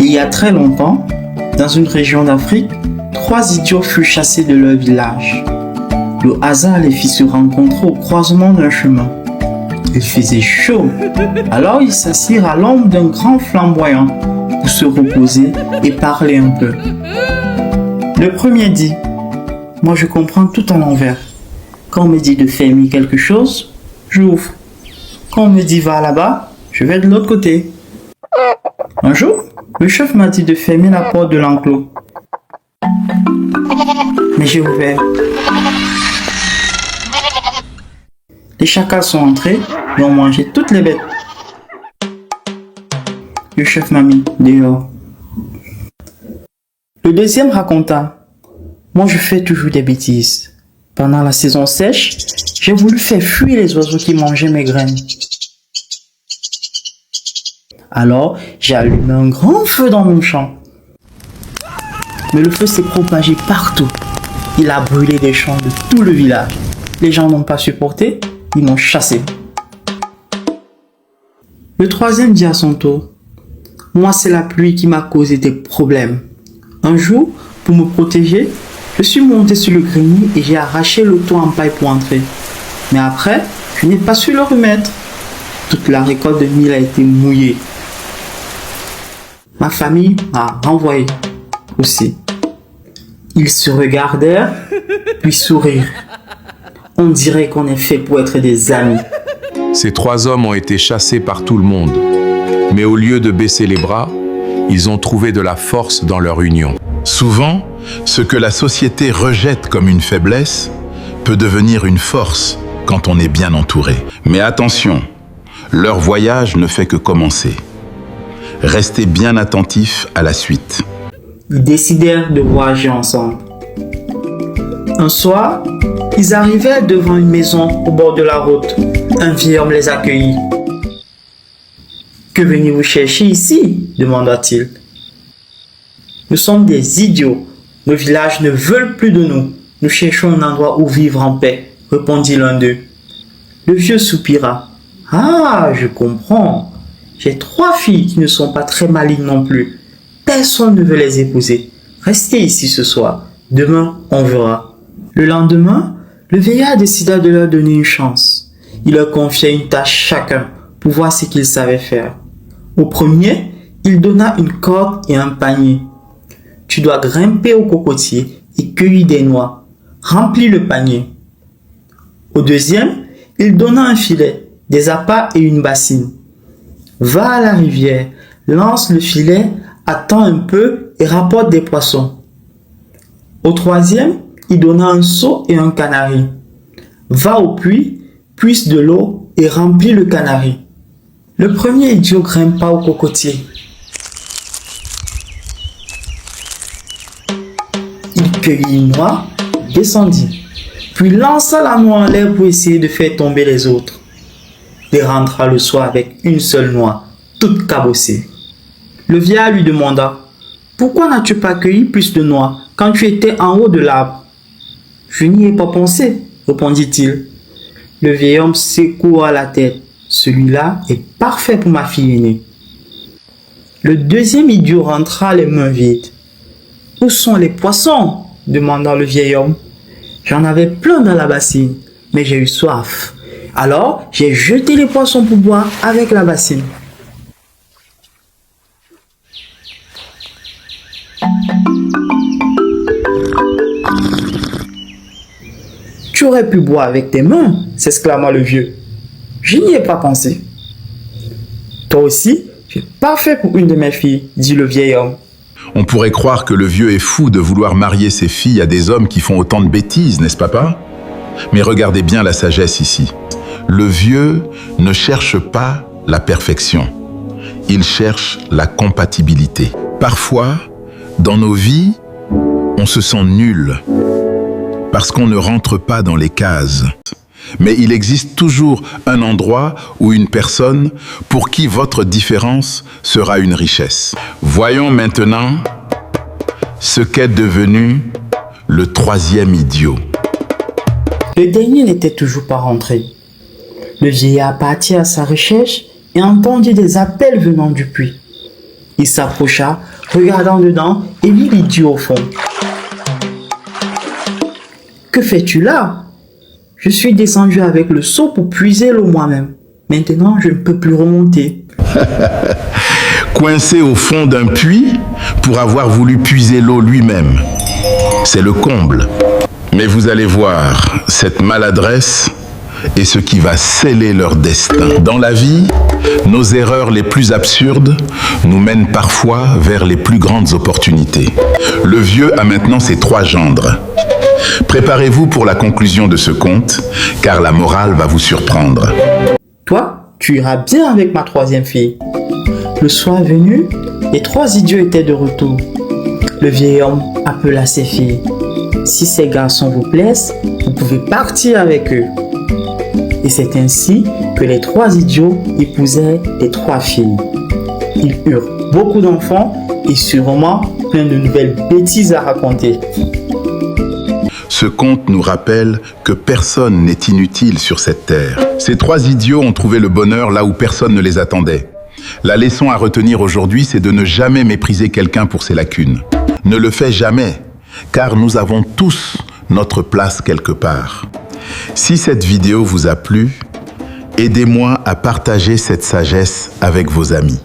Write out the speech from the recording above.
Il y a très longtemps, dans une région d'Afrique, 3 idiots furent chassés de leur village. Le hasard les fit se rencontrer au croisement d'un chemin. Il faisait chaud, alors ils s'assirent à l'ombre d'un grand flamboyant pour se reposer et parler un peu. Le premier dit: « Moi je comprends tout à l'envers. Quand on me dit de fermer quelque chose, j'ouvre. Quand on me dit va là-bas, je vais de l'autre côté. » Un jour, le chef m'a dit de fermer la porte de l'enclos. Mais j'ai ouvert. Les chacals sont entrés et ont mangé toutes les bêtes. Le chef m'a mis dehors. Le deuxième raconta: « Moi je fais toujours des bêtises. Pendant la saison sèche, j'ai voulu faire fuir les oiseaux qui mangeaient mes graines. Alors, j'ai allumé un grand feu dans mon champ. Mais le feu s'est propagé partout. Il a brûlé les champs de tout le village. Les gens n'ont pas supporté, ils m'ont chassé. » Le troisième dit à son tour: « Moi, c'est la pluie qui m'a causé des problèmes. Un jour, pour me protéger, je suis monté sur le grenier et j'ai arraché le toit en paille pour entrer. Mais après, je n'ai pas su le remettre. Toute la récolte de mil a été mouillée. Ma famille m'a renvoyé aussi. » Ils se regardèrent, puis sourirent. On dirait qu'on est fait pour être des amis. Ces 3 hommes ont été chassés par tout le monde. Mais au lieu de baisser les bras, ils ont trouvé de la force dans leur union. Souvent, ce que la société rejette comme une faiblesse peut devenir une force quand on est bien entouré. Mais attention, leur voyage ne fait que commencer. Restez bien attentifs à la suite. Ils décidèrent de voyager ensemble. Un soir, ils arrivèrent devant une maison au bord de la route. Un vieil homme les accueillit. « Que venez-vous chercher ici ?» demanda-t-il. « Nous sommes des idiots. Nos villages ne veulent plus de nous. Nous cherchons un endroit où vivre en paix, » répondit l'un d'eux. Le vieux soupira. « Ah, je comprends. J'ai 3 filles qui ne sont pas très malignes non plus. Personne ne veut les épouser. Restez ici ce soir. Demain, on verra. » Le lendemain, le vieillard décida de leur donner une chance. Il leur confia une tâche chacun pour voir ce qu'ils savaient faire. Au premier, il donna une corde et un panier. « Tu dois grimper au cocotier et cueillir des noix. Remplis le panier. » Au deuxième, il donna un filet, des appâts et une bassine. « Va à la rivière, lance le filet, attends un peu et rapporte des poissons. » Au troisième, il donna un seau et un canari. « Va au puits, puise de l'eau et remplis le canari. » Le premier idiot grimpa au cocotier. Il cueillit une noix, descendit, puis lança la noix en l'air pour essayer de faire tomber les autres. Il rentra le soir avec une seule noix, toute cabossée. Le vieillard lui demanda: « Pourquoi n'as-tu pas cueilli plus de noix quand tu étais en haut de l'arbre ?»« Je n'y ai pas pensé, » répondit-il. Le vieil homme secoua la tête. « Celui-là est parfait pour ma fille aînée. » Le deuxième idiot rentra les mains vides. « Où sont les poissons ?» demanda le vieil homme. « J'en avais plein dans la bassine, mais j'ai eu soif. Alors, j'ai jeté les poissons pour boire avec la bassine. » « Tu aurais pu boire avec tes mains, » s'exclama le vieux. « Je n'y ai pas pensé. »« Toi aussi, tu es parfait pour une de mes filles, » dit le vieil homme. On pourrait croire que le vieux est fou de vouloir marier ses filles à des hommes qui font autant de bêtises, n'est-ce pas? Mais regardez bien la sagesse ici. Le vieux ne cherche pas la perfection. Il cherche la compatibilité. Parfois, dans nos vies, on se sent nul parce qu'on ne rentre pas dans les cases. Mais il existe toujours un endroit ou une personne pour qui votre différence sera une richesse. Voyons maintenant ce qu'est devenu le troisième idiot. Le dernier n'était toujours pas rentré. Le vieillard partit à sa recherche et entendit des appels venant du puits. Il s'approcha, regardant dedans, et vit l'idiot au fond. « Que fais-tu là? Je suis descendu avec le seau pour puiser l'eau moi-même. Maintenant, je ne peux plus remonter. » Coincé au fond d'un puits pour avoir voulu puiser l'eau lui-même. C'est le comble. Mais vous allez voir, cette maladresse est ce qui va sceller leur destin. Dans la vie, nos erreurs les plus absurdes nous mènent parfois vers les plus grandes opportunités. Le vieux a maintenant ses 3 gendres. Préparez-vous pour la conclusion de ce conte, car la morale va vous surprendre. Toi, tu iras bien avec ma 3e fille. Le soir venu, les 3 idiots étaient de retour. Le vieil homme appela ses filles. Si ces garçons vous plaisent, vous pouvez partir avec eux. Et c'est ainsi que les 3 idiots épousaient les 3 filles. Ils eurent beaucoup d'enfants et sûrement plein de nouvelles bêtises à raconter. Ce conte nous rappelle que personne n'est inutile sur cette terre. Ces 3 idiots ont trouvé le bonheur là où personne ne les attendait. La leçon à retenir aujourd'hui, c'est de ne jamais mépriser quelqu'un pour ses lacunes. Ne le fais jamais, car nous avons tous notre place quelque part. Si cette vidéo vous a plu, aidez-moi à partager cette sagesse avec vos amis.